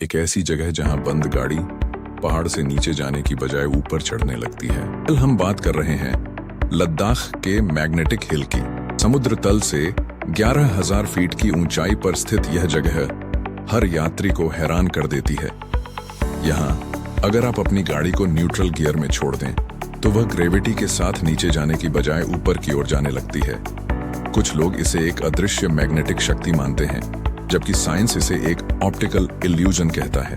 एक ऐसी जगह जहां बंद गाड़ी पहाड़ से नीचे जाने की बजाय ऊपर चढ़ने लगती है। कल हम बात कर रहे हैं लद्दाख के मैग्नेटिक हिल की। समुद्र तल से 11,000 फीट की ऊंचाई पर स्थित यह जगह हर यात्री को हैरान कर देती है। यहाँ अगर आप अपनी गाड़ी को न्यूट्रल गियर में छोड़ दें तो वह ग्रेविटी के साथ नीचे जाने की बजाय ऊपर की ओर जाने लगती है। कुछ लोग इसे एक अदृश्य मैग्नेटिक शक्ति मानते हैं, जबकि साइंस इसे एक ऑप्टिकल इल्यूजन कहता है।